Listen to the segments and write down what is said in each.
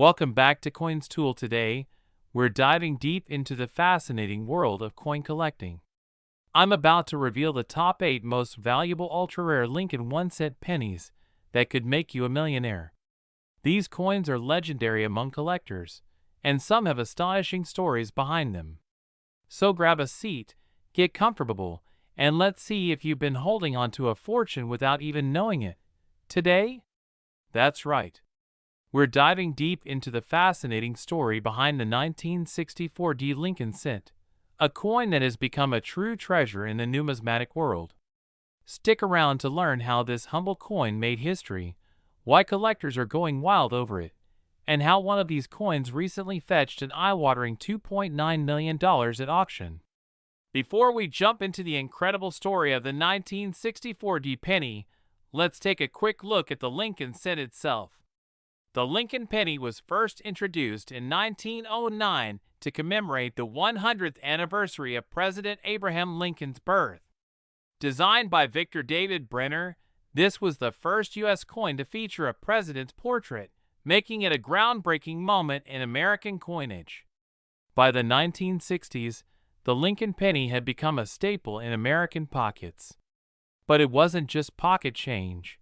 Welcome back to Coins Tool. Today, we're diving deep into the fascinating world of coin collecting. I'm about to reveal the top 8 most valuable ultra-rare Lincoln 1-cent pennies that could make you a millionaire. These coins are legendary among collectors, and some have astonishing stories behind them. So grab a seat, get comfortable, and let's see if you've been holding on to a fortune without even knowing it. Today? That's right. We're diving deep into the fascinating story behind the 1964 Lincoln cent, a coin that has become a true treasure in the numismatic world. Stick around to learn how this humble coin made history, why collectors are going wild over it, and how one of these coins recently fetched an eye-watering $2.9 million at auction. Before we jump into the incredible story of the 1964 penny, let's take a quick look at the Lincoln cent itself. The Lincoln penny was first introduced in 1909 to commemorate the 100th anniversary of President Abraham Lincoln's birth. Designed by Victor David Brenner, this was the first U.S. coin to feature a president's portrait, making it a groundbreaking moment in American coinage. By the 1960s, the Lincoln penny had become a staple in American pockets. But it wasn't just pocket change.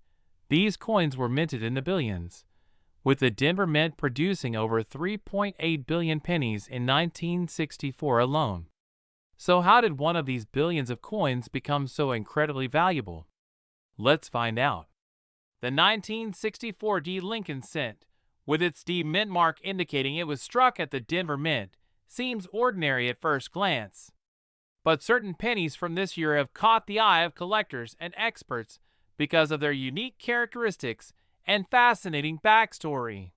These coins were minted in the billions, with the Denver Mint producing over 3.8 billion pennies in 1964 alone. So how did one of these billions of coins become so incredibly valuable? Let's find out. The 1964 Lincoln cent, with its D mint mark indicating it was struck at the Denver Mint, seems ordinary at first glance. But certain pennies from this year have caught the eye of collectors and experts because of their unique characteristics and fascinating backstory.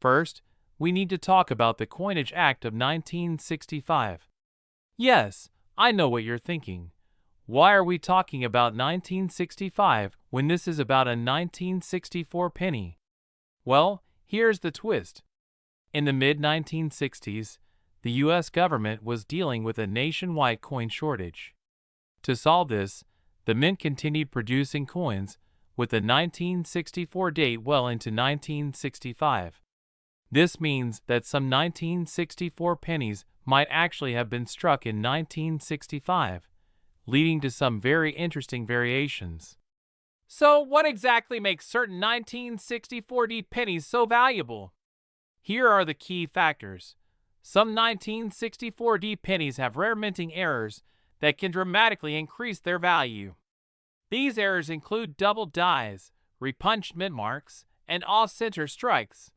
First, we need to talk about the Coinage Act of 1965. Yes, I know what you're thinking. Why are we talking about 1965 when this is about a 1964 penny? Well, here's the twist. In the mid-1960s, the U.S. government was dealing with a nationwide coin shortage. To solve this, the mint continued producing coins, with the 1964 date well into 1965. This means that some 1964 pennies might actually have been struck in 1965, leading to some very interesting variations. So what exactly makes certain 1964 pennies so valuable? Here are the key factors. Some 1964 pennies have rare minting errors that can dramatically increase their value. These errors include double dies, repunched mint marks, and off-center strikes.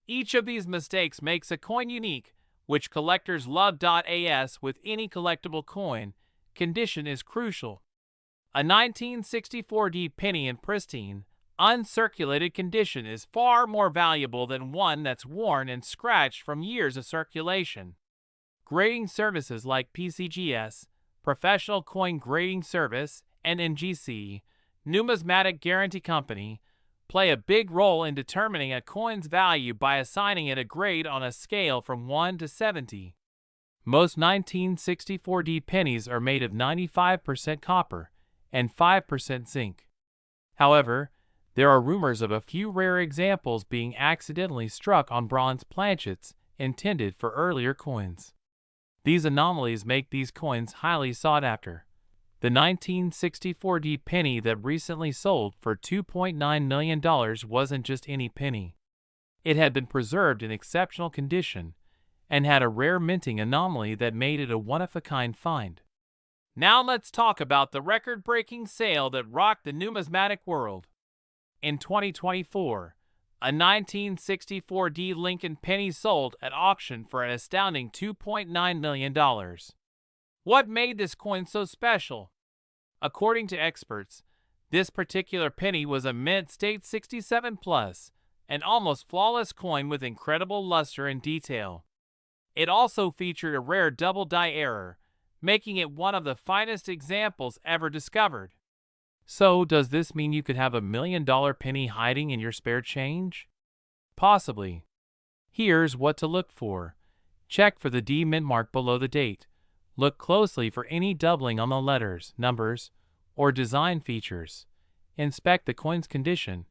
Each of these mistakes makes a coin unique, which collectors love. As with any collectible coin, condition is crucial. A 1964 penny in pristine, uncirculated condition is far more valuable than one that's worn and scratched from years of circulation. Grading services like PCGS, Professional Coin Grading Service, and NGC, Numismatic Guarantee Company, play a big role in determining a coin's value by assigning it a grade on a scale from 1 to 70. Most 1964 pennies are made of 95% copper and 5% zinc. However, there are rumors of a few rare examples being accidentally struck on bronze planchets intended for earlier coins. These anomalies make these coins highly sought after. The 1964 penny that recently sold for $2.9 million wasn't just any penny. It had been preserved in exceptional condition and had a rare minting anomaly that made it a one-of-a-kind find. Now let's talk about the record-breaking sale that rocked the numismatic world. In 2024, a 1964 Lincoln penny sold at auction for an astounding $2.9 million. What made this coin so special? According to experts, this particular penny was a mint state 67 plus, an almost flawless coin with incredible luster and detail. It also featured a rare double die error, making it one of the finest examples ever discovered. So, does this mean you could have a $1 million penny hiding in your spare change? Possibly. Here's what to look for. Check for the D mint mark below the date. Look closely for any doubling on the letters, numbers, or design features. Inspect the coin's condition.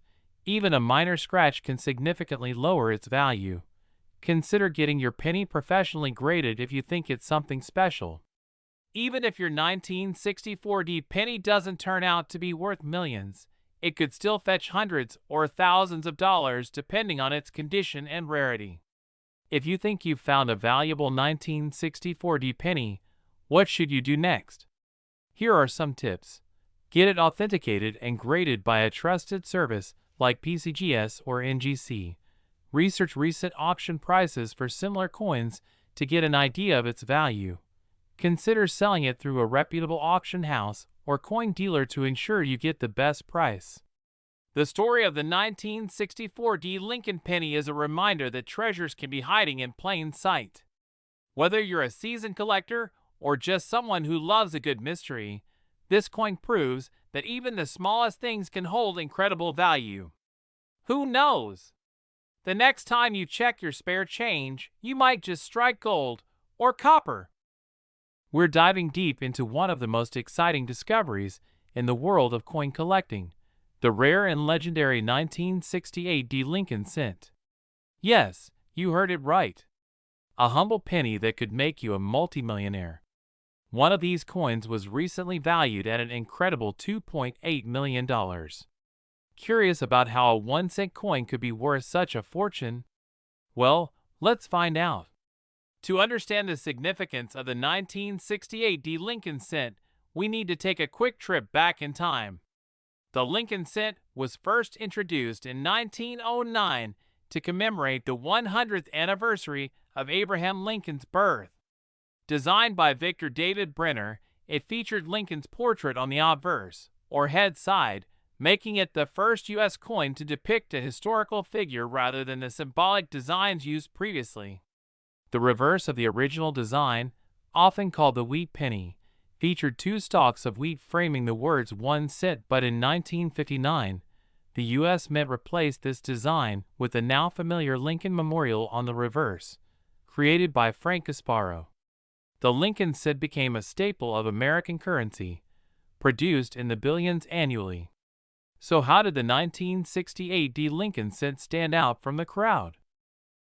Even a minor scratch can significantly lower its value. Consider getting your penny professionally graded if you think it's something special. Even if your 1964D penny doesn't turn out to be worth millions, it could still fetch hundreds or thousands of dollars depending on its condition and rarity. If you think you've found a valuable 1964D penny, what should you do next? Here are some tips. Get it authenticated and graded by a trusted service like PCGS or NGC. Research recent auction prices for similar coins to get an idea of its value. Consider selling it through a reputable auction house or coin dealer to ensure you get the best price. The story of the 1964D Lincoln penny is a reminder that treasures can be hiding in plain sight. Whether you're a seasoned collector or just someone who loves a good mystery, this coin proves that even the smallest things can hold incredible value. Who knows? The next time you check your spare change, you might just strike gold or copper. We're diving deep into one of the most exciting discoveries in the world of coin collecting, the rare and legendary 1968D Lincoln cent. Yes, you heard it right. A humble penny that could make you a multimillionaire. One of these coins was recently valued at an incredible $2.8 million. Curious about how a 1-cent coin could be worth such a fortune? Well, let's find out. To understand the significance of the 1968D Lincoln cent, we need to take a quick trip back in time. The Lincoln cent was first introduced in 1909 to commemorate the 100th anniversary of Abraham Lincoln's birth. Designed by Victor David Brenner, it featured Lincoln's portrait on the obverse, or head side, making it the first U.S. coin to depict a historical figure rather than the symbolic designs used previously. The reverse of the original design, often called the wheat penny, featured 2 stalks of wheat framing the words 1 cent, but in 1959, the U.S. Mint replaced this design with the now familiar Lincoln Memorial on the reverse, created by Frank Gasparo. The Lincoln cent became a staple of American currency, produced in the billions annually. So how did the 1968D Lincoln cent stand out from the crowd?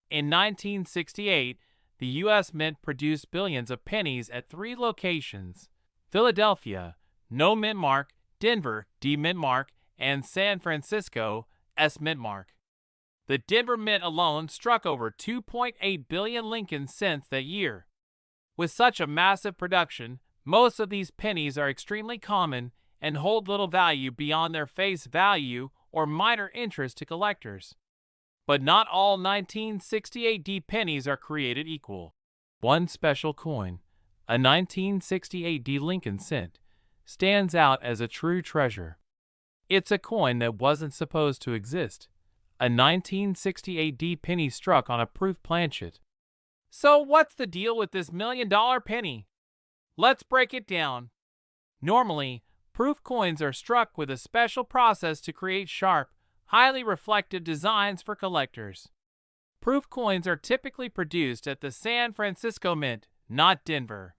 In 1968, the U.S. Mint produced billions of pennies at 3 locations: Philadelphia, no mint mark; Denver, D mint mark; and San Francisco, S mint mark. The Denver Mint alone struck over 2.8 billion Lincoln cents that year. With such a massive production, most of these pennies are extremely common and hold little value beyond their face value or minor interest to collectors. But not all 1968D pennies are created equal. One special coin, a 1968D Lincoln cent, stands out as a true treasure. It's a coin that wasn't supposed to exist, a 1968D penny struck on a proof planchet. So what's the deal with this $1 million penny? Let's break it down. Normally, proof coins are struck with a special process to create sharp, highly reflective designs for collectors. Proof coins are typically produced at the San Francisco Mint, not Denver.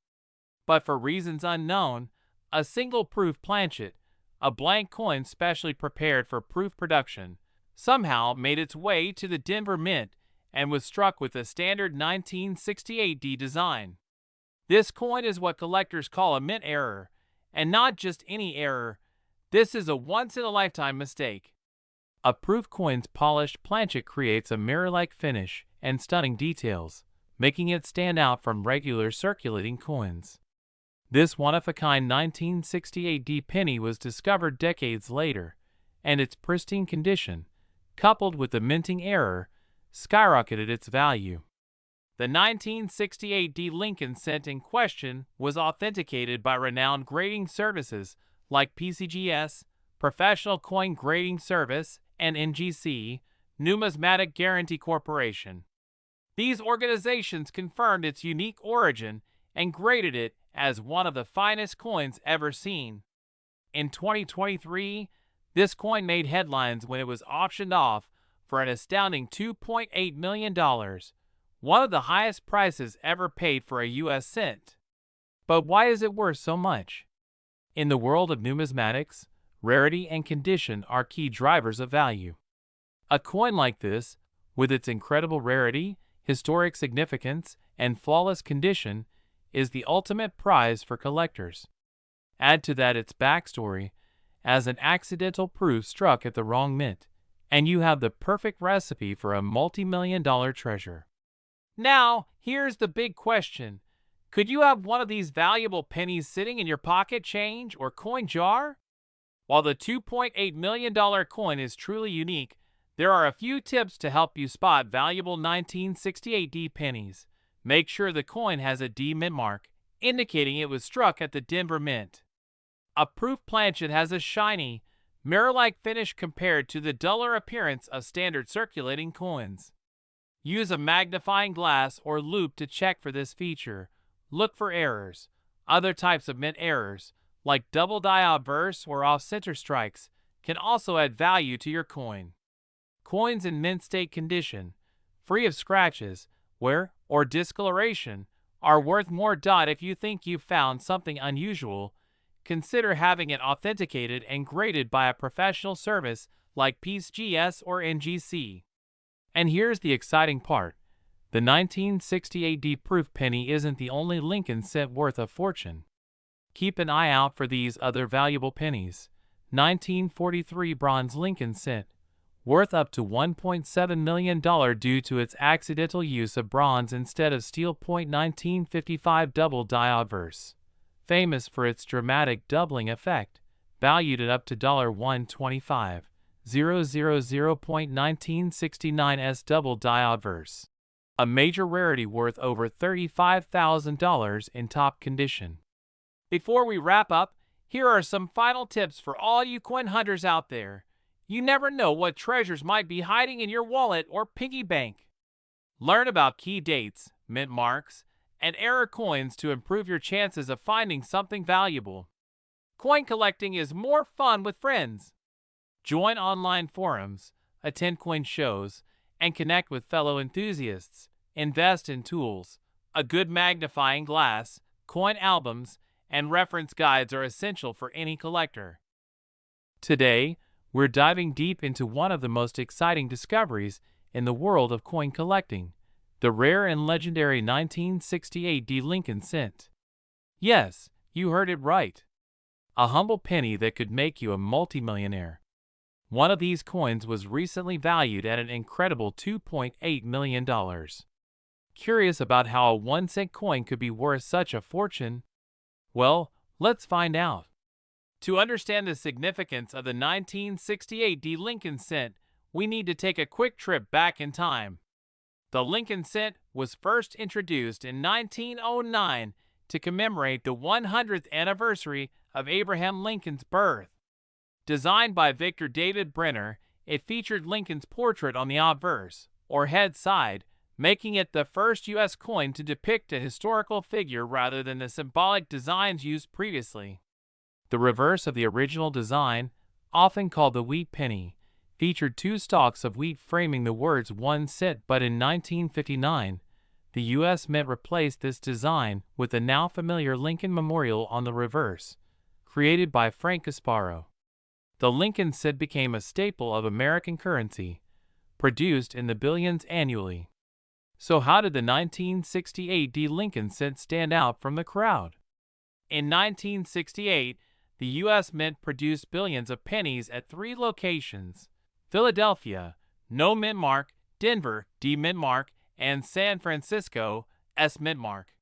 But for reasons unknown, a single proof planchet, a blank coin specially prepared for proof production, somehow made its way to the Denver Mint and was struck with a standard 1968D design. This coin is what collectors call a mint error, and not just any error. This is a once-in-a-lifetime mistake. A proof coin's polished planchet creates a mirror-like finish and stunning details, making it stand out from regular circulating coins. This one-of-a-kind 1968D penny was discovered decades later, and its pristine condition, coupled with the minting error, skyrocketed its value. The 1968D Lincoln cent in question was authenticated by renowned grading services like PCGS, Professional Coin Grading Service, and NGC, Numismatic Guarantee Corporation. These organizations confirmed its unique origin and graded it as one of the finest coins ever seen. In 2023, this coin made headlines when it was auctioned off for an astounding $2.8 million, one of the highest prices ever paid for a U.S. cent. But why is it worth so much? In the world of numismatics, rarity and condition are key drivers of value. A coin like this, with its incredible rarity, historic significance, and flawless condition, is the ultimate prize for collectors. Add to that its backstory, as an accidental proof struck at the wrong mint, and you have the perfect recipe for a multi-million-dollar treasure. Now, here's the big question. Could you have one of these valuable pennies sitting in your pocket change or coin jar? While the $2.8 million coin is truly unique, there are a few tips to help you spot valuable 1968 D pennies. Make sure the coin has a D mint mark, indicating it was struck at the Denver Mint. A proof planchet has a shiny, mirror-like finish compared to the duller appearance of standard circulating coins. Use a magnifying glass or loupe to check for this feature. Look for errors. Other types of mint errors, like double die obverse or off-center strikes, can also add value to your coin. Coins in mint state condition, free of scratches, wear, or discoloration, are worth more. If you think you've found something unusual, consider having it authenticated and graded by a professional service like PCGS or NGC. And here's the exciting part. The 1968 D proof penny isn't the only Lincoln cent worth a fortune. Keep an eye out for these other valuable pennies. 1943 bronze Lincoln cent, worth up to $1.7 million due to its accidental use of bronze instead of steel. 1955 double die obverse, famous for its dramatic doubling effect, valued at up to $125,000. 1969's double die obverse, a major rarity worth over $35,000 in top condition. Before we wrap up, here are some final tips for all you coin hunters out there. You never know what treasures might be hiding in your wallet or piggy bank. Learn about key dates, mint marks, and error coins to improve your chances of finding something valuable. Coin collecting is more fun with friends. Join online forums, attend coin shows, and connect with fellow enthusiasts. Invest in tools. A good magnifying glass, coin albums, and reference guides are essential for any collector. Today, we're diving deep into one of the most exciting discoveries in the world of coin collecting, the rare and legendary 1968 D Lincoln cent. Yes, you heard it right. A humble penny that could make you a multimillionaire. One of these coins was recently valued at an incredible $2.8 million. Curious about how a 1 cent coin could be worth such a fortune? Well, let's find out. To understand the significance of the 1968 D Lincoln cent, we need to take a quick trip back in time. The Lincoln cent was first introduced in 1909 to commemorate the 100th anniversary of Abraham Lincoln's birth. Designed by Victor David Brenner, it featured Lincoln's portrait on the obverse, or head side, making it the first U.S. coin to depict a historical figure rather than the symbolic designs used previously. The reverse of the original design, often called the wheat penny, featured two stalks of wheat framing the words 1 cent, but in 1959, the U.S. Mint replaced this design with the now familiar Lincoln Memorial on the reverse, created by Frank Gasparo. The Lincoln cent became a staple of American currency, produced in the billions annually. So how did the 1968 D Lincoln cent stand out from the crowd? In 1968, the U.S. Mint produced billions of pennies at 3 locations: Philadelphia, no mint mark; Denver, D mint mark; and San Francisco, S mint mark.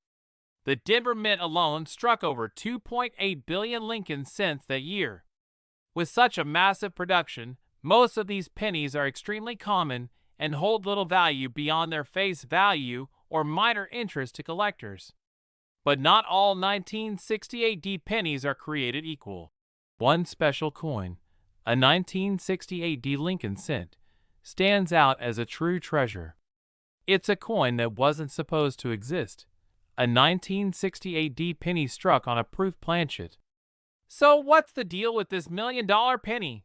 The Denver Mint alone struck over 2.8 billion Lincoln cents that year. With such a massive production, most of these pennies are extremely common and hold little value beyond their face value or minor interest to collectors. But not all 1968 D pennies are created equal. One special coin, a 1968 D Lincoln cent, stands out as a true treasure. It's a coin that wasn't supposed to exist, a 1968 D penny struck on a proof planchet. So what's the deal with this $1 million penny?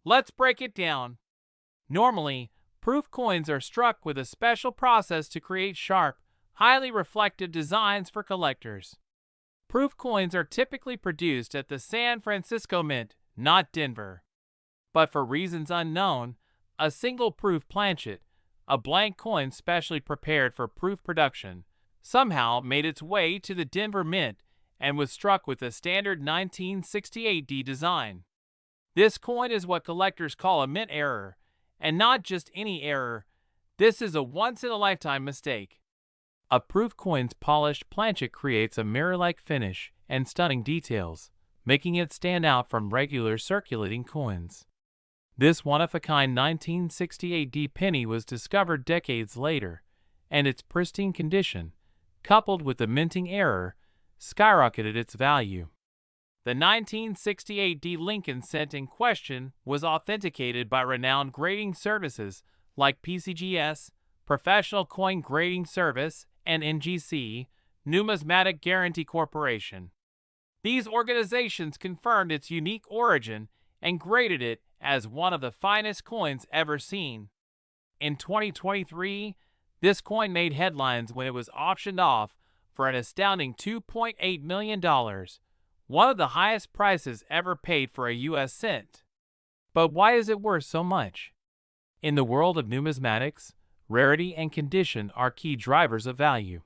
Let's break it down. Normally, proof coins are struck with a special process to create sharp, highly reflective designs for collectors. Proof coins are typically produced at the San Francisco Mint, not Denver. But for reasons unknown, A single proof planchet, a blank coin specially prepared for proof production, somehow made its way to the Denver Mint and was struck with a standard 1968D design. This coin is what collectors call a mint error, and not just any error. This is a once-in-a-lifetime mistake. A proof coin's polished planchet creates a mirror-like finish and stunning details, making it stand out from regular circulating coins. This one-of-a-kind 1968D penny was discovered decades later, and its pristine condition, coupled with the minting error, skyrocketed its value. The 1968D Lincoln cent in question was authenticated by renowned grading services like PCGS, Professional Coin Grading Service, and NGC, Numismatic Guarantee Corporation. These organizations confirmed its unique origin and graded it as one of the finest coins ever seen. In 2023, this coin made headlines when it was auctioned off for an astounding $2.8 million, one of the highest prices ever paid for a U.S. cent. But why is it worth so much? In the world of numismatics, rarity and condition are key drivers of value.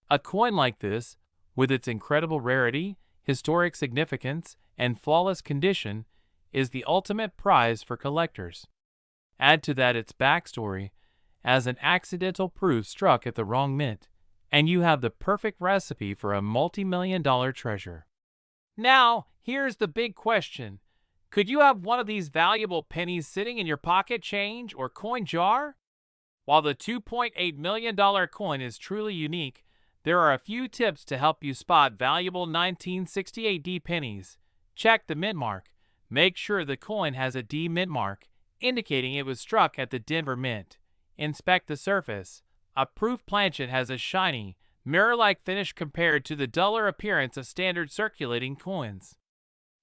A coin like this, with its incredible rarity, historic significance, and flawless condition, is the ultimate prize for collectors. Add to that its backstory, as an accidental proof struck at the wrong mint, and you have the perfect recipe for a multi-million-dollar treasure. Now, here's the big question. Could you have one of these valuable pennies sitting in your pocket change or coin jar? While the $2.8 million coin is truly unique, there are a few tips to help you spot valuable 1968D pennies. Check the mint mark. Make sure the coin has a D mint mark, indicating it was struck at the Denver Mint. Inspect the surface. A proof planchet has a shiny, mirror-like finish compared to the duller appearance of standard circulating coins.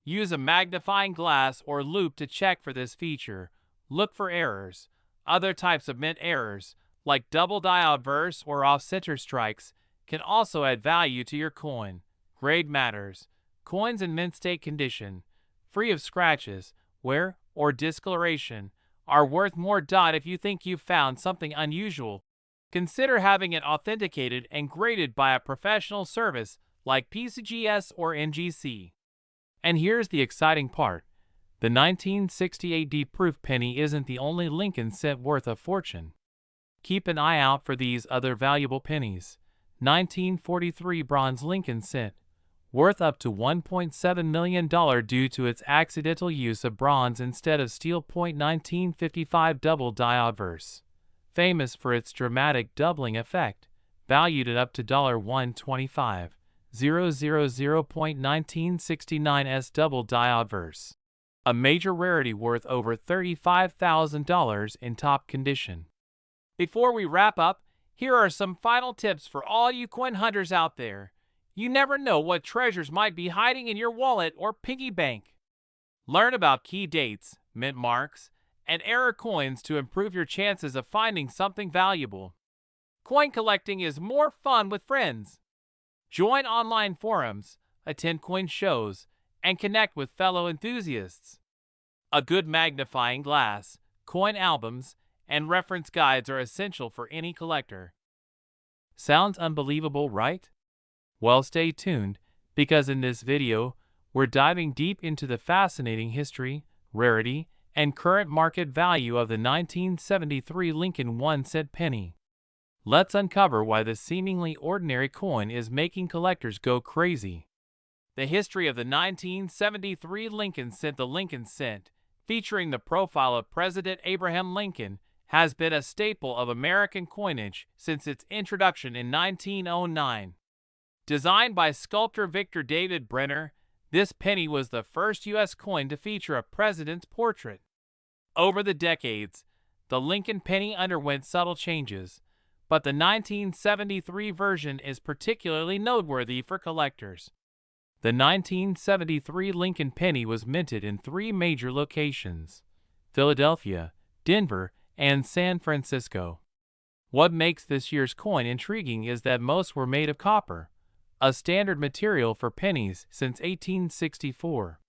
Use a magnifying glass or loupe to check for this feature. Look for errors. Other types of mint errors, like double die obverse or off-center strikes, can also add value to your coin. Grade matters. Coins in mint state condition, free of scratches, wear, or discoloration, are worth more. If you think you've found something unusual, consider having it authenticated and graded by a professional service like PCGS or NGC. And here's the exciting part. The 1968D proof penny isn't the only Lincoln cent worth a fortune. Keep an eye out for these other valuable pennies. 1943 bronze Lincoln cent, worth up to $1.7 million due to its accidental use of bronze instead of steel. 1955 double die obverse, famous for its dramatic doubling effect, valued at up to $125,000. 1969's double die obverse, a major rarity worth over $35,000 in top condition. Before we wrap up, here are some final tips for all you coin hunters out there. You never know what treasures might be hiding in your wallet or piggy bank. Learn about key dates, mint marks, and error coins to improve your chances of finding something valuable. Coin collecting is more fun with friends. Join online forums, attend coin shows, and connect with fellow enthusiasts. A good magnifying glass, coin albums, and reference guides are essential for any collector. Sounds unbelievable, right? Well, stay tuned, because in this video, we're diving deep into the fascinating history, rarity, and current market value of the 1973 Lincoln 1-cent penny. Let's uncover why this seemingly ordinary coin is making collectors go crazy. The history of the 1973 Lincoln cent. The Lincoln cent, featuring the profile of President Abraham Lincoln, has been a staple of American coinage since its introduction in 1909. Designed by sculptor Victor David Brenner, this penny was the first U.S. coin to feature a president's portrait. Over the decades, the Lincoln penny underwent subtle changes, but the 1973 version is particularly noteworthy for collectors. The 1973 Lincoln penny was minted in 3 major locations: Philadelphia, Denver, and San Francisco. What makes this year's coin intriguing is that most were made of copper, a standard material for pennies since 1864.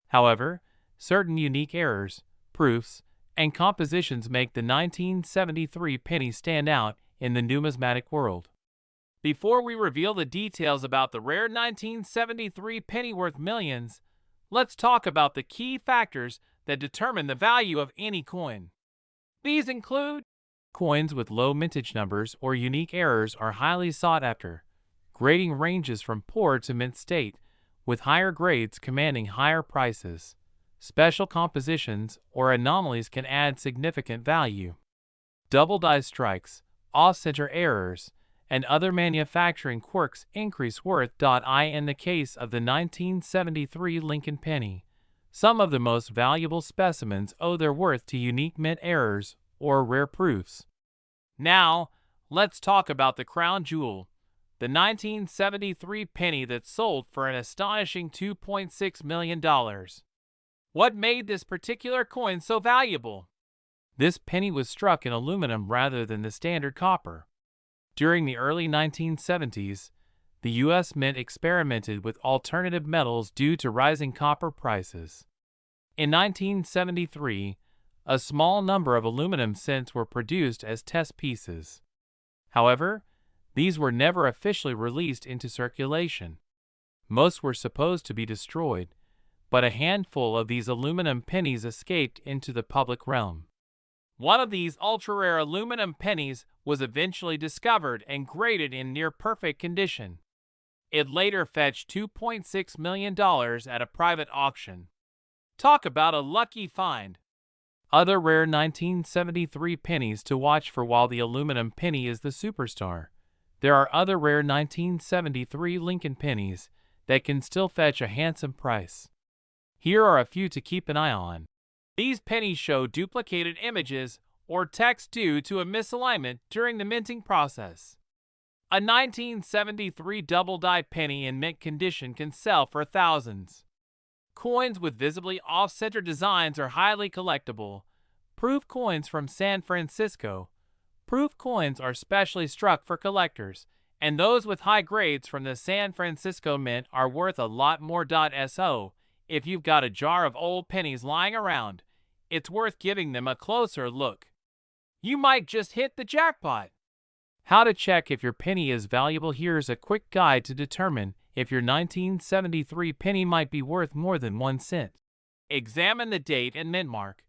However, certain unique errors, proofs, and compositions make the 1973 penny stand out in the numismatic world. Before we reveal the details about the rare 1973 penny worth millions, let's talk about the key factors that determine the value of any coin. These include coins with low mintage numbers or unique errors are highly sought after. Grading ranges from poor to mint state, with higher grades commanding higher prices. Special compositions or anomalies can add significant value. Double die strikes, off-center errors, and other manufacturing quirks increase worth. In the case of the 1973 Lincoln penny, some of the most valuable specimens owe their worth to unique mint errors or rare proofs. Now, let's talk about the crown jewel, the 1973 penny that sold for an astonishing $2.6 million. What made this particular coin so valuable? This penny was struck in aluminum rather than the standard copper. During the early 1970s, the U.S. Mint experimented with alternative metals due to rising copper prices. In 1973, a small number of aluminum cents were produced as test pieces. However, these were never officially released into circulation. Most were supposed to be destroyed, but a handful of these aluminum pennies escaped into the public realm. One of these ultra-rare aluminum pennies was eventually discovered and graded in near-perfect condition. It later fetched $2.6 million at a private auction. Talk about a lucky find. Other rare 1973 pennies to watch for. While the aluminum penny is the superstar, there are other rare 1973 Lincoln pennies that can still fetch a handsome price. Here are a few to keep an eye on. These pennies show duplicated images or text due to a misalignment during the minting process. A 1973 double-die penny in mint condition can sell for thousands. Coins with visibly off-center designs are highly collectible. Proof coins from San Francisco. Proof coins are specially struck for collectors, and those with high grades from the San Francisco Mint are worth a lot more. So, if you've got a jar of old pennies lying around, it's worth giving them a closer look. You might just hit the jackpot. How to check if your penny is valuable. Here's a quick guide to determine if your 1973 penny might be worth more than 1 cent. Examine the date and mint mark.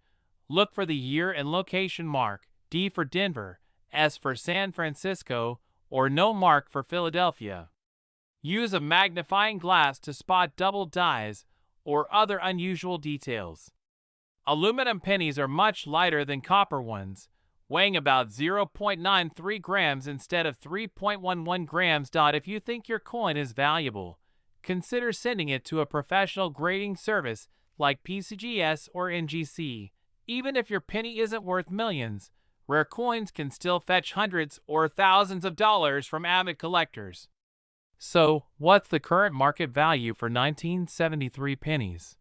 Look for the year and location mark, D for Denver, S for San Francisco, or no mark for Philadelphia. Use a magnifying glass to spot double dies or other unusual details. Aluminum pennies are much lighter than copper ones, weighing about 0.93 grams instead of 3.11 grams. If you think your coin is valuable, consider sending it to a professional grading service like PCGS or NGC. Even if your penny isn't worth millions, rare coins can still fetch hundreds or thousands of dollars from avid collectors. So, what's the current market value for 1973 pennies?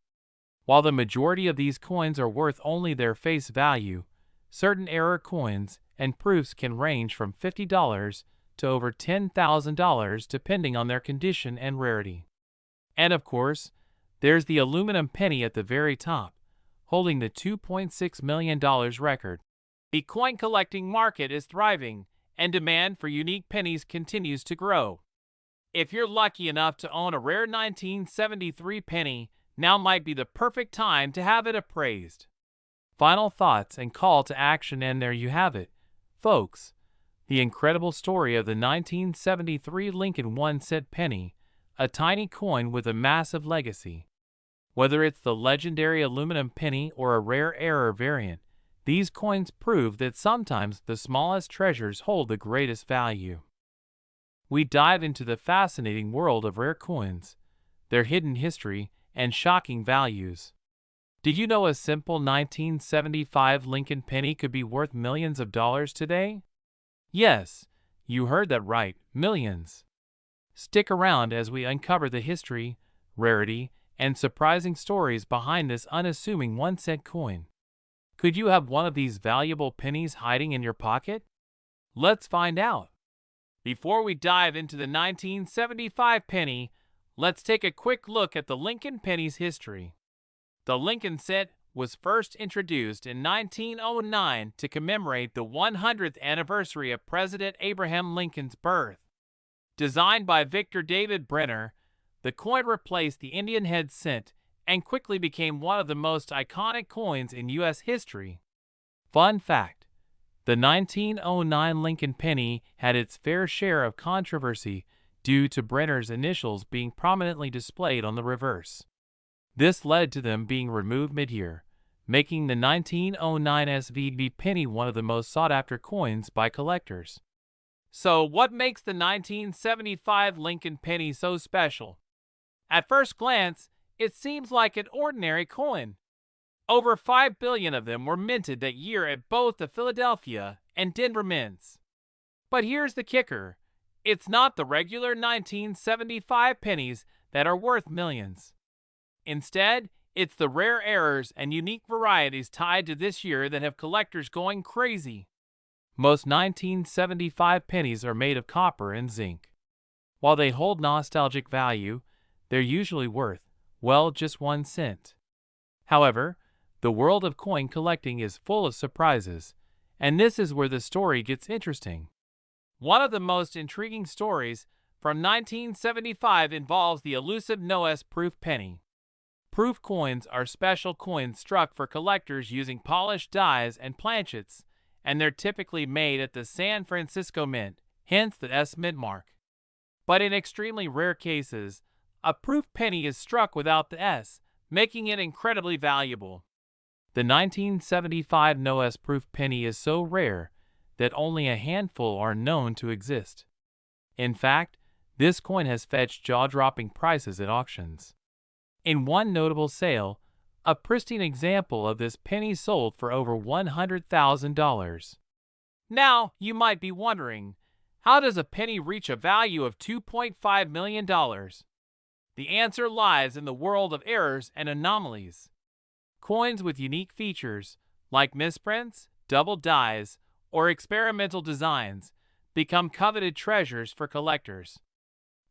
While the majority of these coins are worth only their face value, certain error coins and proofs can range from $50 to over $10,000 depending on their condition and rarity. And of course, there's the aluminum penny at the very top, holding the $2.6 million record. The coin collecting market is thriving, and demand for unique pennies continues to grow. If you're lucky enough to own a rare 1973 penny, now might be the perfect time to have it appraised. Final thoughts and call to action, and there you have it, folks. The incredible story of the 1973 Lincoln 1-cent penny, a tiny coin with a massive legacy. Whether it's the legendary aluminum penny or a rare error variant, these coins prove that sometimes the smallest treasures hold the greatest value. We dive into the fascinating world of rare coins, their hidden history, and shocking values. Did you know a simple 1975 Lincoln penny could be worth millions of dollars today? Yes, you heard that right, millions. Stick around as we uncover the history, rarity, and surprising stories behind this unassuming 1-cent coin. Could you have one of these valuable pennies hiding in your pocket? Let's find out. Before we dive into the 1975 penny, let's take a quick look at the Lincoln penny's history. The Lincoln cent was first introduced in 1909 to commemorate the 100th anniversary of President Abraham Lincoln's birth. Designed by Victor David Brenner, the coin replaced the Indian head cent and quickly became one of the most iconic coins in U.S. history. Fun fact: the 1909 Lincoln penny had its fair share of controversy due to Brenner's initials being prominently displayed on the reverse. This led to them being removed mid-year, making the 1909 SVB penny one of the most sought-after coins by collectors. So, what makes the 1975 Lincoln penny so special? At first glance, it seems like an ordinary coin. Over 5 billion of them were minted that year at both the Philadelphia and Denver mints. But here's the kicker: it's not the regular 1975 pennies that are worth millions. Instead, it's the rare errors and unique varieties tied to this year that have collectors going crazy. Most 1975 pennies are made of copper and zinc. While they hold nostalgic value, they're usually worth, well, just 1 cent. However, the world of coin collecting is full of surprises, and this is where the story gets interesting. One of the most intriguing stories from 1975 involves the elusive no-S proof penny. Proof coins are special coins struck for collectors using polished dies and planchets, and they're typically made at the San Francisco Mint, hence the S Mint mark. But in extremely rare cases, a proof penny is struck without the S, making it incredibly valuable. The 1975 no-S proof penny is so rare that only a handful are known to exist. In fact, this coin has fetched jaw-dropping prices at auctions. In one notable sale, a pristine example of this penny sold for over $100,000. Now, you might be wondering, how does a penny reach a value of $2.5 million? The answer lies in the world of errors and anomalies. Coins with unique features, like misprints, double dies, or experimental designs, become coveted treasures for collectors.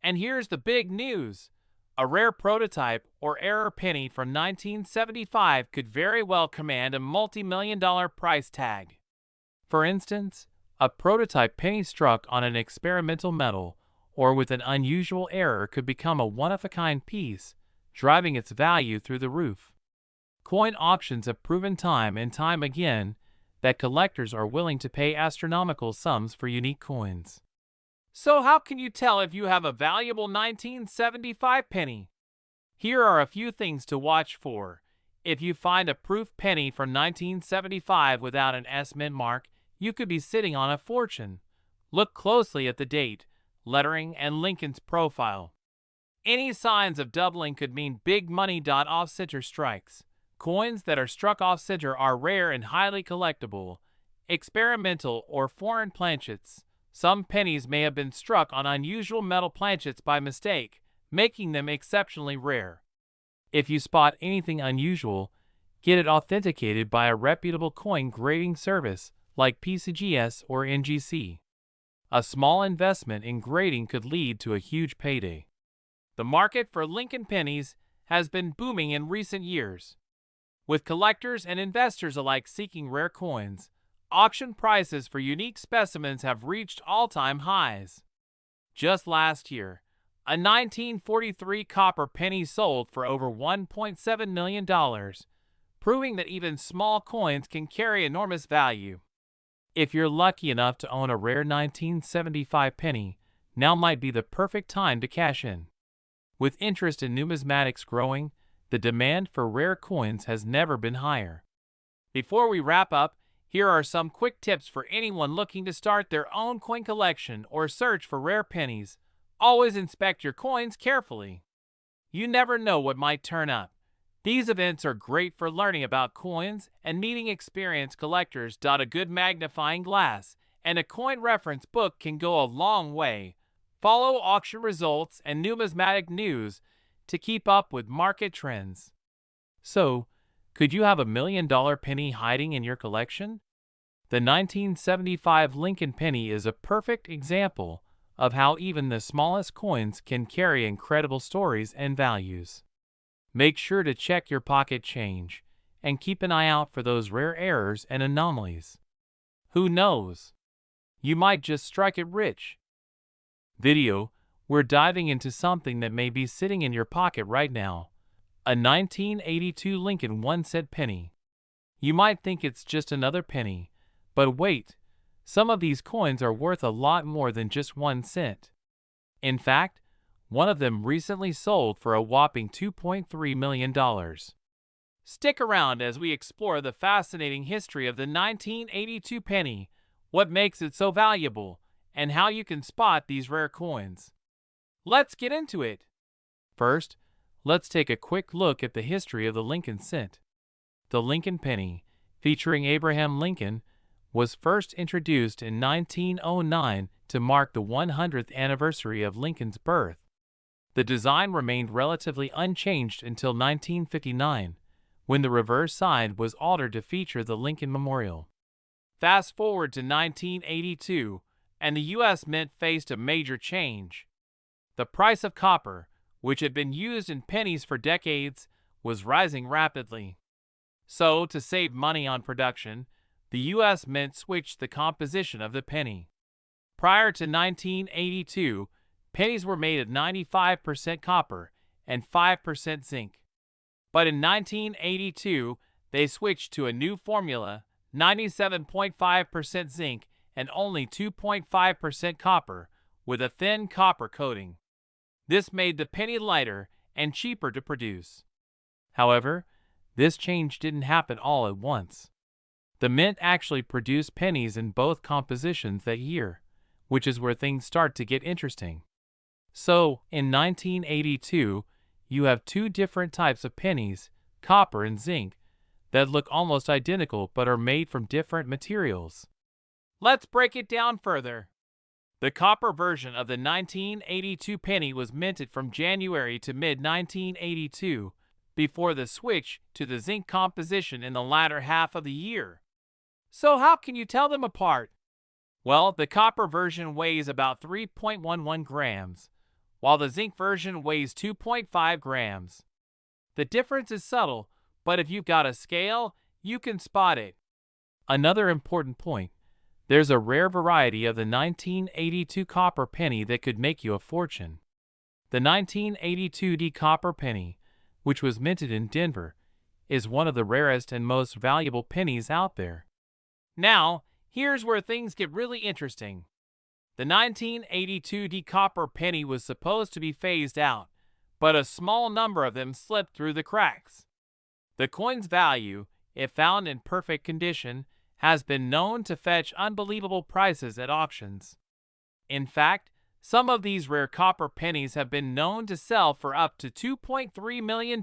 And here's the big news: a rare prototype or error penny from 1975 could very well command a multi-million-dollar price tag. For instance, a prototype penny struck on an experimental metal or with an unusual error could become a one-of-a-kind piece, driving its value through the roof. Coin auctions have proven time and time again that collectors are willing to pay astronomical sums for unique coins. So how can you tell if you have a valuable 1975 penny? Here are a few things to watch for. If you find a proof penny from 1975 without an S Mint mark, you could be sitting on a fortune. Look closely at the date, lettering, and Lincoln's profile. Any signs of doubling could mean big money. Off-center strikes. Coins that are struck off-center are rare and highly collectible. Experimental or foreign planchets. Some pennies may have been struck on unusual metal planchets by mistake, making them exceptionally rare. If you spot anything unusual, get it authenticated by a reputable coin grading service like PCGS or NGC. A small investment in grading could lead to a huge payday. The market for Lincoln pennies has been booming in recent years. With collectors and investors alike seeking rare coins, auction prices for unique specimens have reached all-time highs. Just last year, a 1943 copper penny sold for over $1.7 million, proving that even small coins can carry enormous value. If you're lucky enough to own a rare 1975 penny, now might be the perfect time to cash in. With interest in numismatics growing, the demand for rare coins has never been higher. Before we wrap up, here are some quick tips for anyone looking to start their own coin collection or search for rare pennies. Always inspect your coins carefully. You never know what might turn up. These events are great for learning about coins and meeting experienced collectors. A good magnifying glass and a coin reference book can go a long way. Follow auction results and numismatic news to keep up with market trends. So, could you have $1 million penny hiding in your collection? The 1975 Lincoln penny is a perfect example of how even the smallest coins can carry incredible stories and values. Make sure to check your pocket change and keep an eye out for those rare errors and anomalies. Who knows? You might just strike it rich. Video, we're diving into something that may be sitting in your pocket right now. A 1982 Lincoln 1-cent penny. You might think it's just another penny, but wait, some of these coins are worth a lot more than just 1 cent. In fact, one of them recently sold for a whopping $2.3 million. Stick around as we explore the fascinating history of the 1982 penny, what makes it so valuable, and how you can spot these rare coins. Let's get into it. First, let's take a quick look at the history of the Lincoln cent. The Lincoln penny, featuring Abraham Lincoln, was first introduced in 1909 to mark the 100th anniversary of Lincoln's birth. The design remained relatively unchanged until 1959, when the reverse side was altered to feature the Lincoln Memorial. Fast forward to 1982, and the U.S. Mint faced a major change. The price of copper, which had been used in pennies for decades, was rising rapidly. So, to save money on production, the U.S. Mint switched the composition of the penny. Prior to 1982, pennies were made of 95% copper and 5% zinc. But in 1982, they switched to a new formula, 97.5% zinc and only 2.5% copper, with a thin copper coating. This made the penny lighter and cheaper to produce. However, this change didn't happen all at once. The Mint actually produced pennies in both compositions that year, which is where things start to get interesting. So, in 1982, you have two different types of pennies, copper and zinc, that look almost identical but are made from different materials. Let's break it down further. The copper version of the 1982 penny was minted from January to mid-1982, before the switch to the zinc composition in the latter half of the year. So how can you tell them apart? Well, the copper version weighs about 3.11 grams, while the zinc version weighs 2.5 grams. The difference is subtle, but if you've got a scale, you can spot it. Another important point, there's a rare variety of the 1982 copper penny that could make you a fortune. The 1982 copper penny, which was minted in Denver, is one of the rarest and most valuable pennies out there. Now, here's where things get really interesting. The 1982 copper penny was supposed to be phased out, but a small number of them slipped through the cracks. The coin's value, if found in perfect condition, has been known to fetch unbelievable prices at auctions. In fact, some of these rare copper pennies have been known to sell for up to $2.3 million.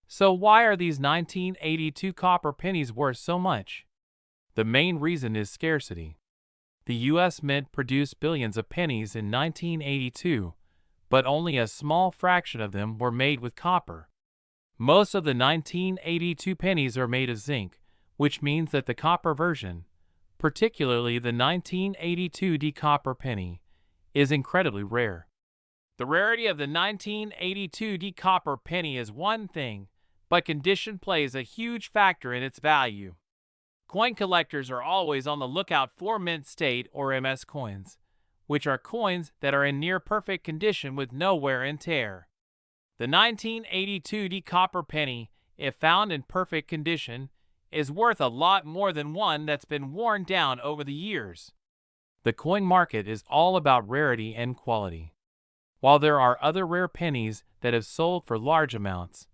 So why are these 1982 copper pennies worth so much? The main reason is scarcity. The U.S. Mint produced billions of pennies in 1982, but only a small fraction of them were made with copper. Most of the 1982 pennies are made of zinc, which means that the copper version, particularly the 1982 copper penny, is incredibly rare. The rarity of the 1982 copper penny is one thing, but condition plays a huge factor in its value. Coin collectors are always on the lookout for mint state or MS coins, which are coins that are in near perfect condition with no wear and tear. The 1982 copper penny, if found in perfect condition, is worth a lot more than one that's been worn down over the years. The coin market is all about rarity and quality. While there are other rare pennies that have sold for large amounts,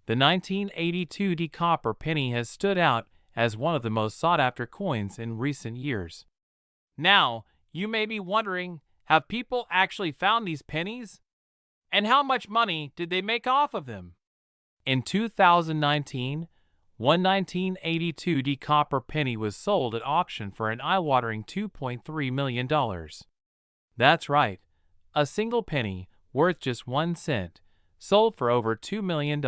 the 1982 copper penny has stood out as one of the most sought-after coins in recent years. Now, you may be wondering, have people actually found these pennies? And how much money did they make off of them? In 2019, one 1982 copper penny was sold at auction for an eye-watering $2.3 million. That's right, a single penny, worth just 1 cent, sold for over $2 million.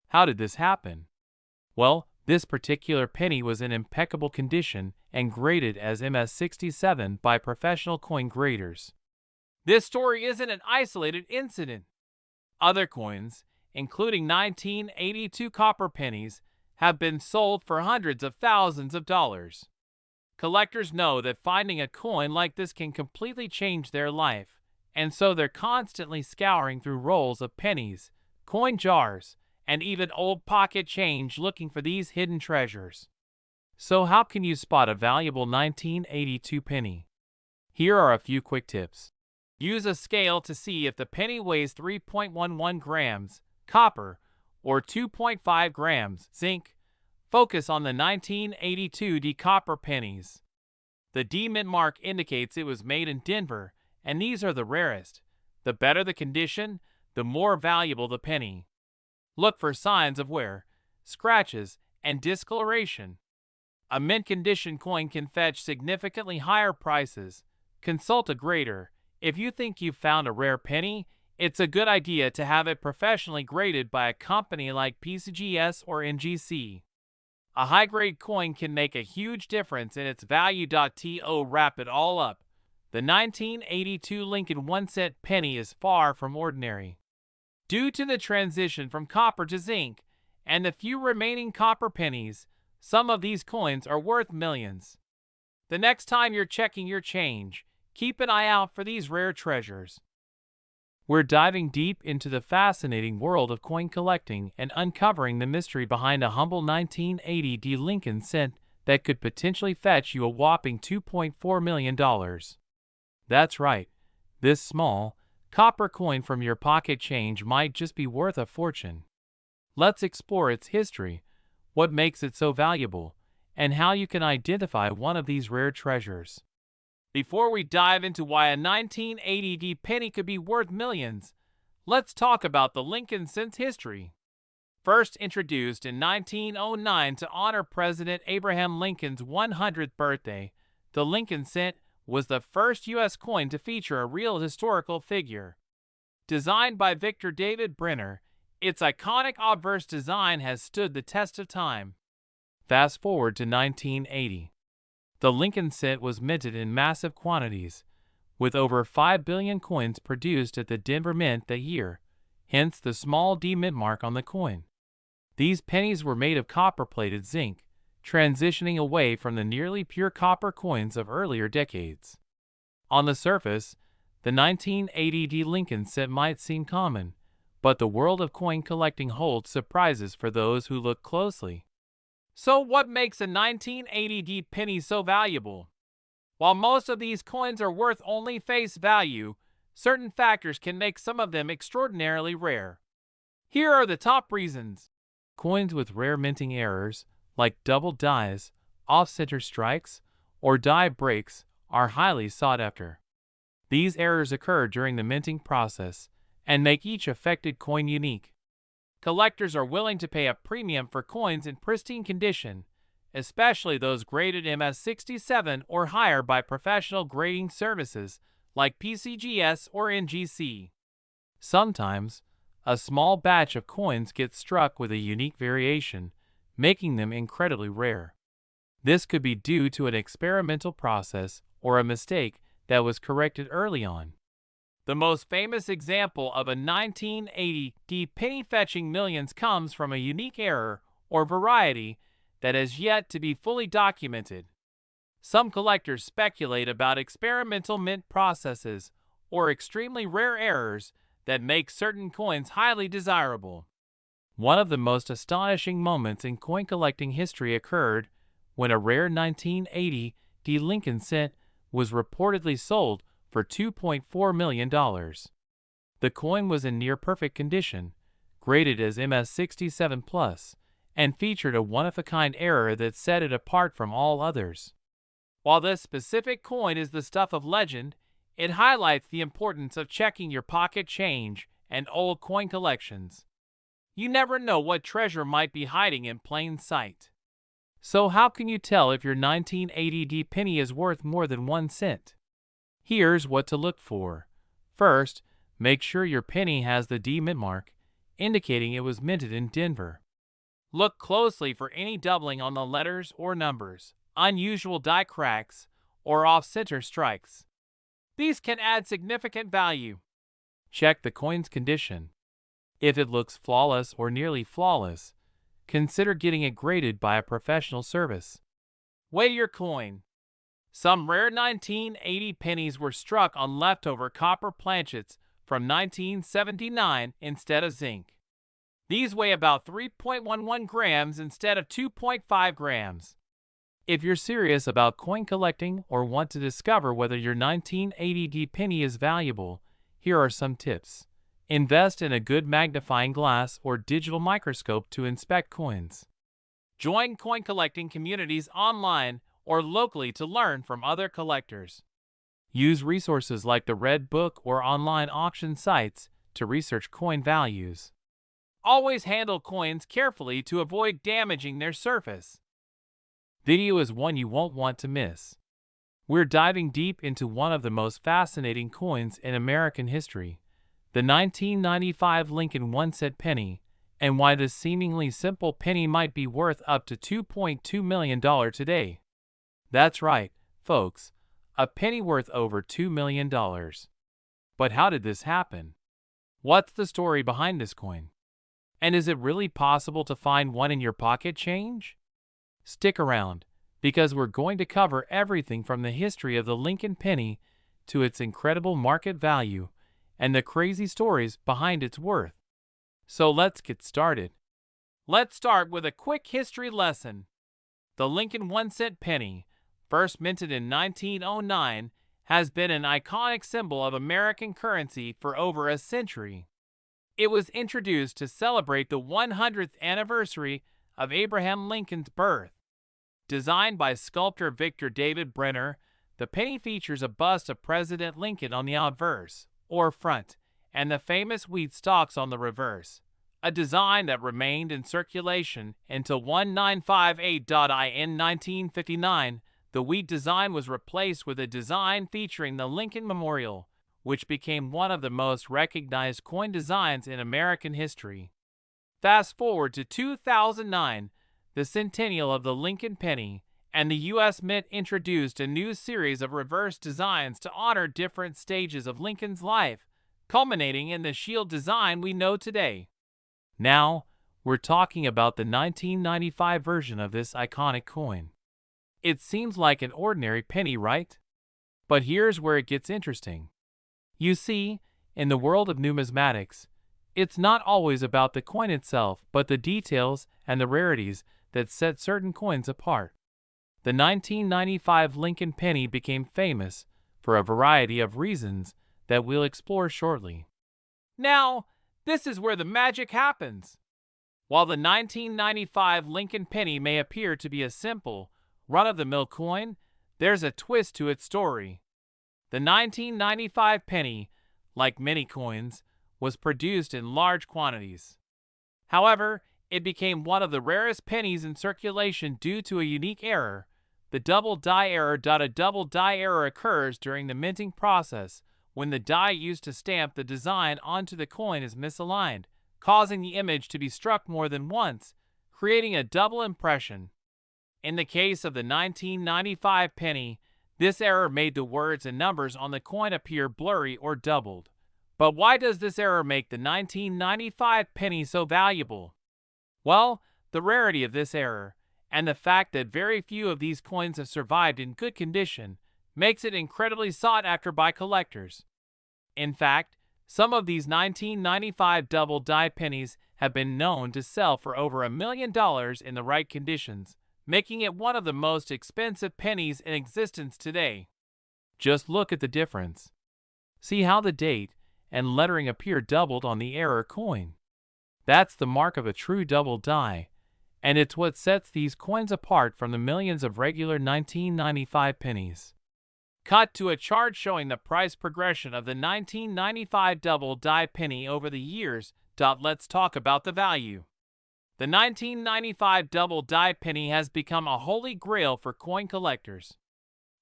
How did this happen? Well, this particular penny was in impeccable condition and graded as MS67 by professional coin graders. This story isn't an isolated incident. Other coins, including 1982 copper pennies, have been sold for hundreds of thousands of dollars. Collectors know that finding a coin like this can completely change their life, and so they're constantly scouring through rolls of pennies, coin jars, and even old pocket change looking for these hidden treasures. So how can you spot a valuable 1982 penny? Here are a few quick tips. Use a scale to see if the penny weighs 3.11 grams copper or 2.5 grams zinc. Focus on the 1982 D copper pennies. The D mint mark indicates it was made in Denver, and these are the rarest. The better the condition, the more valuable the penny. Look for signs of wear, scratches, and discoloration. A mint condition coin can fetch significantly higher prices. Consult a grader. If you think you've found a rare penny, it's a good idea to have it professionally graded by a company like PCGS or NGC. A high-grade coin can make a huge difference in its value. To wrap it all up, the 1982 Lincoln 1-cent penny is far from ordinary. Due to the transition from copper to zinc and the few remaining copper pennies, some of these coins are worth millions. The next time you're checking your change, keep an eye out for these rare treasures. We're diving deep into the fascinating world of coin collecting and uncovering the mystery behind a humble 1980 D Lincoln cent that could potentially fetch you a whopping $2.4 million. That's right, this small, copper coin from your pocket change might just be worth a fortune. Let's explore its history, what makes it so valuable, and how you can identify one of these rare treasures. Before we dive into why a 1980 D penny could be worth millions, let's talk about the Lincoln cent's history. First introduced in 1909 to honor President Abraham Lincoln's 100th birthday, the Lincoln cent was the first U.S. coin to feature a real historical figure. Designed by Victor David Brenner, its iconic obverse design has stood the test of time. Fast forward to 1980. The Lincoln cent was minted in massive quantities, with over 5 billion coins produced at the Denver Mint that year, hence the small D mint mark on the coin. These pennies were made of copper-plated zinc, transitioning away from the nearly pure copper coins of earlier decades. On the surface, the 1980 D Lincoln cent might seem common, but the world of coin collecting holds surprises for those who look closely. So what makes a 1980 D penny so valuable? While most of these coins are worth only face value, certain factors can make some of them extraordinarily rare. Here are the top reasons. Coins with rare minting errors, like double dies, off-center strikes, or die breaks, are highly sought after. These errors occur during the minting process and make each affected coin unique. Collectors are willing to pay a premium for coins in pristine condition, especially those graded MS67 or higher by professional grading services like PCGS or NGC. Sometimes, a small batch of coins gets struck with a unique variation, making them incredibly rare. This could be due to an experimental process or a mistake that was corrected early on. The most famous example of a 1980 D penny fetching millions comes from a unique error or variety that has yet to be fully documented. Some collectors speculate about experimental mint processes or extremely rare errors that make certain coins highly desirable. One of the most astonishing moments in coin collecting history occurred when a rare 1980 D Lincoln cent was reportedly sold for $2.4 million. The coin was in near-perfect condition, graded as MS67+, and featured a one-of-a-kind error that set it apart from all others. While this specific coin is the stuff of legend, it highlights the importance of checking your pocket change and old coin collections. You never know what treasure might be hiding in plain sight. So how can you tell if your 1980 D penny is worth more than 1 cent? Here's what to look for. First, make sure your penny has the D mint mark, indicating it was minted in Denver. Look closely for any doubling on the letters or numbers, unusual die cracks, or off-center strikes. These can add significant value. Check the coin's condition. If it looks flawless or nearly flawless, consider getting it graded by a professional service. Weigh your coin. Some rare 1980 pennies were struck on leftover copper planchets from 1979 instead of zinc. These weigh about 3.11 grams instead of 2.5 grams. If you're serious about coin collecting or want to discover whether your 1980 penny is valuable, here are some tips. Invest in a good magnifying glass or digital microscope to inspect coins. Join coin collecting communities online or locally to learn from other collectors. Use resources like the Red Book or online auction sites to research coin values. Always handle coins carefully to avoid damaging their surface. Video is one you won't want to miss. We're diving deep into one of the most fascinating coins in American history, the 1995 Lincoln 1-cent penny, and why this seemingly simple penny might be worth up to $2.2 million today. That's right, folks, a penny worth over $2 million. But how did this happen? What's the story behind this coin? And is it really possible to find one in your pocket change? Stick around, because we're going to cover everything from the history of the Lincoln penny to its incredible market value and the crazy stories behind its worth. So let's get started. Let's start with a quick history lesson. The Lincoln 1-cent penny, first minted in 1909, has been an iconic symbol of American currency for over a century. It was introduced to celebrate the 100th anniversary of Abraham Lincoln's birth. Designed by sculptor Victor David Brenner, the penny features a bust of President Lincoln on the obverse, or front, and the famous wheat stalks on the reverse, a design that remained in circulation until 1958. In 1959, the wheat design was replaced with a design featuring the Lincoln Memorial, which became one of the most recognized coin designs in American history. Fast forward to 2009, the centennial of the Lincoln penny, and the U.S. Mint introduced a new series of reverse designs to honor different stages of Lincoln's life, culminating in the shield design we know today. Now, we're talking about the 1995 version of this iconic coin. It seems like an ordinary penny, right? But here's where it gets interesting. You see, in the world of numismatics, it's not always about the coin itself, but the details and the rarities that set certain coins apart. The 1995 Lincoln penny became famous for a variety of reasons that we'll explore shortly. Now, this is where the magic happens. While the 1995 Lincoln penny may appear to be a simple, run-of-the-mill coin, there's a twist to its story. The 1995 penny, like many coins, was produced in large quantities. However, it became one of the rarest pennies in circulation due to a unique error, the double die error. A double die error occurs during the minting process when the die used to stamp the design onto the coin is misaligned, causing the image to be struck more than once, creating a double impression. In the case of the 1995 penny, this error made the words and numbers on the coin appear blurry or doubled. But why does this error make the 1995 penny so valuable? Well, the rarity of this error, and the fact that very few of these coins have survived in good condition, makes it incredibly sought after by collectors. In fact, some of these 1995 double die pennies have been known to sell for over $1 million in the right conditions, making it one of the most expensive pennies in existence today. Just look at the difference. See how the date and lettering appear doubled on the error coin. That's the mark of a true double die, and it's what sets these coins apart from the millions of regular 1995 pennies. Cut to a chart showing the price progression of the 1995 double die penny over the years. Let's talk about the value. The 1995 double die penny has become a holy grail for coin collectors.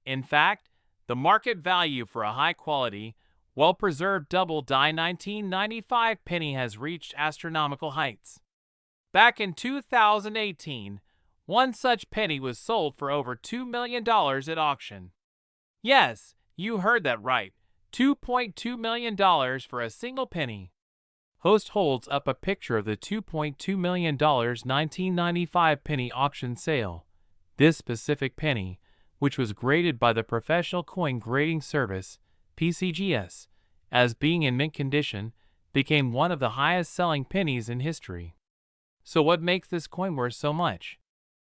In fact, the market value for a high-quality, well-preserved double die 1995 penny has reached astronomical heights. Back in 2018, one such penny was sold for over $2 million at auction. Yes, you heard that right, $2.2 million for a single penny. Host holds up a picture of the $2.2 million 1995 penny auction sale. This specific penny, which was graded by the Professional Coin Grading Service, PCGS, as being in mint condition, became one of the highest-selling pennies in history. So what makes this coin worth so much?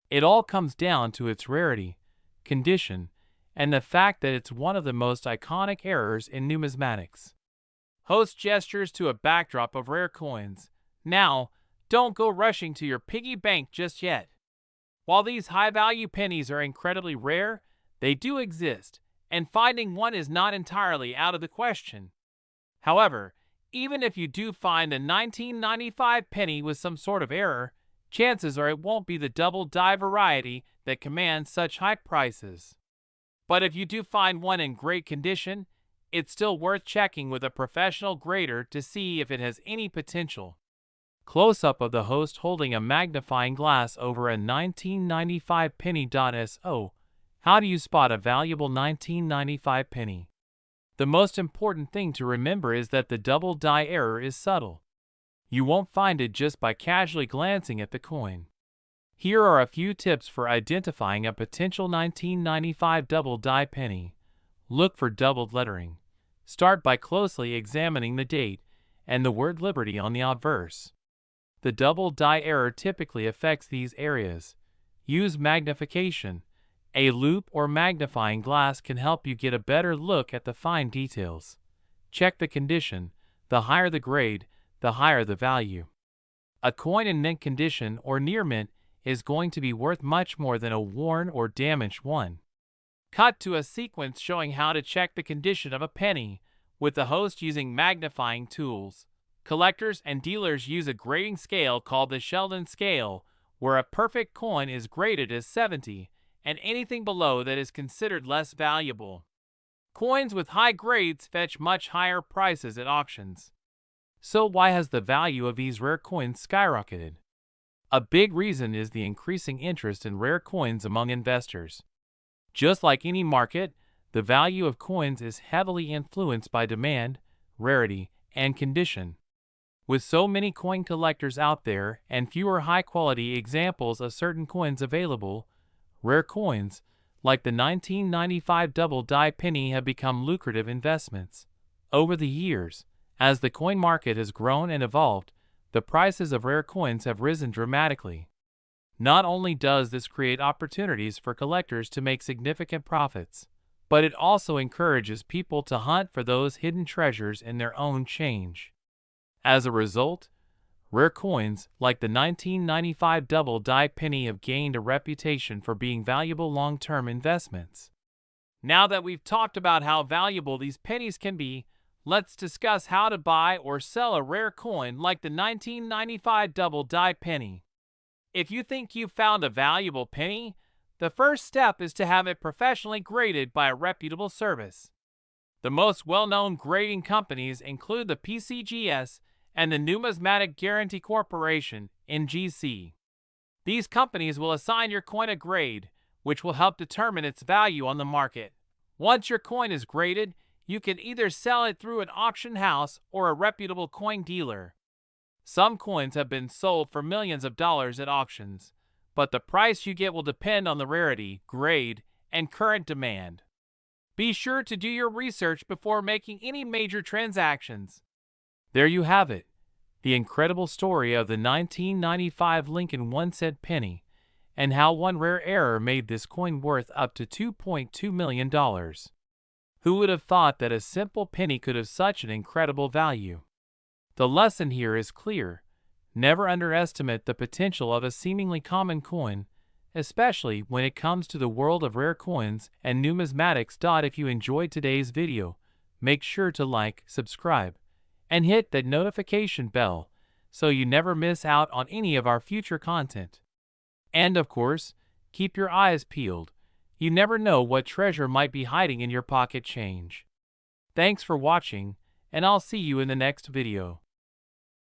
It all comes down to its rarity, condition, and the fact that it's one of the most iconic errors in numismatics. Host gestures to a backdrop of rare coins. Now, don't go rushing to your piggy bank just yet. While these high-value pennies are incredibly rare, they do exist, and finding one is not entirely out of the question. However, even if you do find a 1995 penny with some sort of error, chances are it won't be the double-die variety that commands such high prices. But if you do find one in great condition, it's still worth checking with a professional grader to see if it has any potential. Close-up of the host holding a magnifying glass over a 1995 penny. So, how do you spot a valuable 1995 penny? The most important thing to remember is that the double die error is subtle. You won't find it just by casually glancing at the coin. Here are a few tips for identifying a potential 1995 double die penny. Look for doubled lettering. Start by closely examining the date and the word Liberty on the obverse. The double die error typically affects these areas. Use magnification. A loupe or magnifying glass can help you get a better look at the fine details. Check the condition. The higher the grade, the higher the value. A coin in mint condition or near mint is going to be worth much more than a worn or damaged one. Cut to a sequence showing how to check the condition of a penny, with the host using magnifying tools. Collectors and dealers use a grading scale called the Sheldon scale, where a perfect coin is graded as 70, and anything below that is considered less valuable. Coins with high grades fetch much higher prices at auctions. So why has the value of these rare coins skyrocketed? A big reason is the increasing interest in rare coins among investors. Just like any market, the value of coins is heavily influenced by demand, rarity, and condition. With so many coin collectors out there and fewer high-quality examples of certain coins available, rare coins, like the 1995 double die penny, have become lucrative investments. Over the years, as the coin market has grown and evolved, the prices of rare coins have risen dramatically. Not only does this create opportunities for collectors to make significant profits, but it also encourages people to hunt for those hidden treasures in their own change. As a result, rare coins like the 1995 double die penny have gained a reputation for being valuable long-term investments. Now that we've talked about how valuable these pennies can be, let's discuss how to buy or sell a rare coin like the 1995 double die penny. If you think you've found a valuable penny, the first step is to have it professionally graded by a reputable service. The most well-known grading companies include the PCGS and the Numismatic Guarantee Corporation, NGC. These companies will assign your coin a grade, which will help determine its value on the market. Once your coin is graded, you can either sell it through an auction house or a reputable coin dealer. Some coins have been sold for millions of dollars at auctions, but the price you get will depend on the rarity, grade, and current demand. Be sure to do your research before making any major transactions. There you have it, the incredible story of the 1995 Lincoln 1-cent penny, and how one rare error made this coin worth up to $2.2 million. Who would have thought that a simple penny could have such an incredible value? The lesson here is clear. Never underestimate the potential of a seemingly common coin, especially when it comes to the world of rare coins and numismatics. If you enjoyed today's video, make sure to like, subscribe, and hit that notification bell so you never miss out on any of our future content. And of course, keep your eyes peeled. You never know what treasure might be hiding in your pocket change. Thanks for watching, and I'll see you in the next video.